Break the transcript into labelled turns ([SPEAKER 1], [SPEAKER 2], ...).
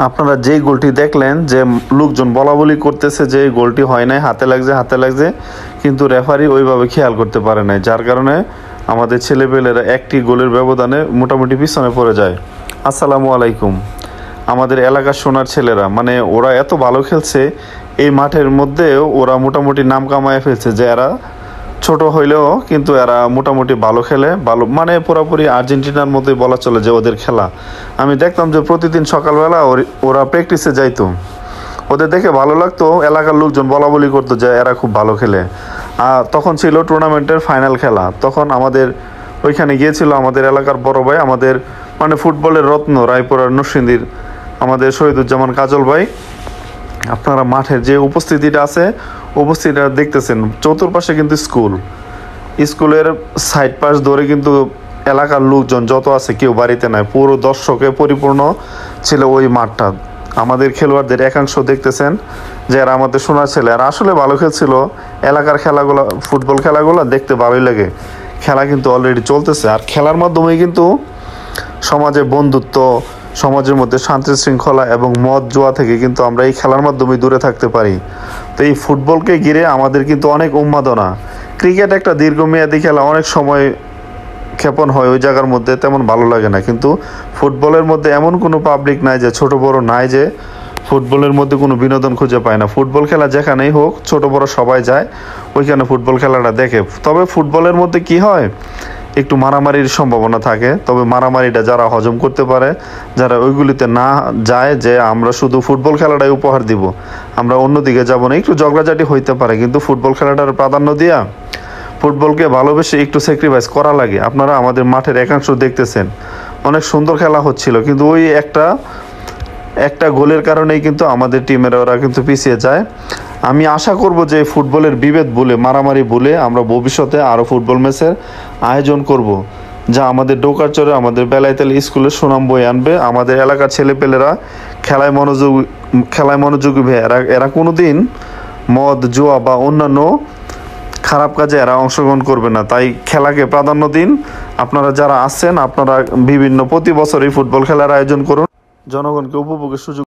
[SPEAKER 1] আপনারা যেই গোলটি দেখলেন যে লোকজন বলাবলি করতেছে যে গোলটি হয় নাই, হাতে লাগছে, কিন্তু রেফারি ওইভাবে খেয়াল করতে পারে নাই, যার কারণে আমাদের ছেলেপেলেরা একটি গোলের ব্যবধানে মোটামুটি পিছনে পড়ে যায়। আসসালামু আলাইকুম। আমাদের এলাকার সোনার ছেলেরা মানে ওরা এত ভালো খেলছে, এই মাঠের মধ্যে ওরা মোটামুটি নাম কামায় ফেলছে যে এরা ছোট হইলেও কিন্তু এরা মোটামুটি ভালো খেলে, ভালো মানে পুরোপুরি আর্জেন্টিনার মধ্যে বলা চলে যে ওদের খেলা। আমি দেখতাম যে প্রতিদিন সকালবেলা ওরা প্র্যাকটিসে যাইতো, ওদের দেখে ভালো লাগতো, এলাকার লোকজন বলা বলি করতো যে এরা খুব ভালো খেলে। তখন ছিল টুর্নামেন্টের ফাইনাল খেলা, তখন আমাদের ওইখানে গিয়েছিল আমাদের এলাকার বড় ভাই, আমাদের মানে ফুটবলের রত্ন রায়পুরার নরসিংদীর আমাদের শহীদুজ্জামান কাজল ভাই। আপনারা মাঠের যে উপস্থিতিটা আছে, উপস্থিতিটা দেখতেছেন, চতুর্পাশে কিন্তু স্কুলের সাইড পাশ ধরে কিন্তু এলাকার লোকজন যত আছে কেউ বাড়িতে নাই, পুরো দর্শকে পরিপূর্ণ ছিল ওই মাঠটা। আমাদের খেলোয়াড়দের একাংশ দেখতেছেন যে এরা আমাদের সোনার ছেলে, আর আসলে ভালো খেলছিল। এলাকার খেলাগুলো, ফুটবল খেলাগুলো দেখতে ভালোই লাগে। খেলা কিন্তু অলরেডি চলতেছে, আর খেলার মাধ্যমে কিন্তু সমাজে বন্ধুত্ব, সমাজের মধ্যে শান্তি শৃঙ্খলা এবং মদ জুয়া থেকে কিন্তু আমরা এই খেলার মাধ্যমে দূরে থাকতে পারি। তো এই ফুটবলকে ঘিরে আমাদের কিন্তু অনেক উন্মাদনা। ক্রিকেট একটা দীর্ঘমেয়াদী খেলা, অনেক সময় ক্ষেপণ হয় ওই জায়গার মধ্যে, তেমন ভালো লাগে না। কিন্তু ফুটবলের মধ্যে এমন কোনো পাবলিক নাই যে ছোট বড় নাই যে ফুটবলের মধ্যে কোনো বিনোদন খুঁজে পায় না। ফুটবল খেলা যেখানেই হোক, ছোট বড় সবাই যায় ওইখানে ফুটবল খেলাটা দেখে। তবে ফুটবলের মধ্যে কি হয়, একটু মারামারির সম্ভাবনা থাকে, তবে মারামারিটা যারা হজম করতে পারে, যারা ওইগুলিতে না যায় যে আমরা শুধু ফুটবল খেলাটাই উপহার দিব, আমরা অন্যদিকে যাব না, একটু ঝগড়াঝাটি হইতে পারে, কিন্তু ফুটবল খেলাটার প্রাধান্য দিয়া ফুটবলকে ভালোবেসে একটু স্যাক্রিফাইস করা লাগে। আপনারা আমাদের মাঠের একাংশ দেখতেছেন, অনেক সুন্দর খেলা হচ্ছিল, কিন্তু ওই একটা গোলের কারণেই কিন্তু আমাদের টিমের ওরা কিন্তু পিছিয়ে যায়। আমি আশা করব যে ফুটবলের বিভেদ বলে, মারামারি বলে আমরা ভবিষ্যতে আরও ফুটবল ম্যাচের আয়োজন করব, যা আমাদের ডোকারচরে আমাদের বেলাইতাল স্কুলের সুনাম বয়ে আনবে। আমাদের এলাকার ছেলেপেলেরা খেলায় মনোযোগী হয়ে এরা কোনো দিন মদ জুয়া বা অন্যান্য খারাপ কাজে এরা অংশগ্রহণ করবে না। তাই খেলাকে প্রাধান্য দিন। আপনারা যারা আছেন, আপনারা বিভিন্ন প্রতি বছরই ফুটবল খেলার আয়োজন করুন, জনগণকে উপভোগের সুযোগ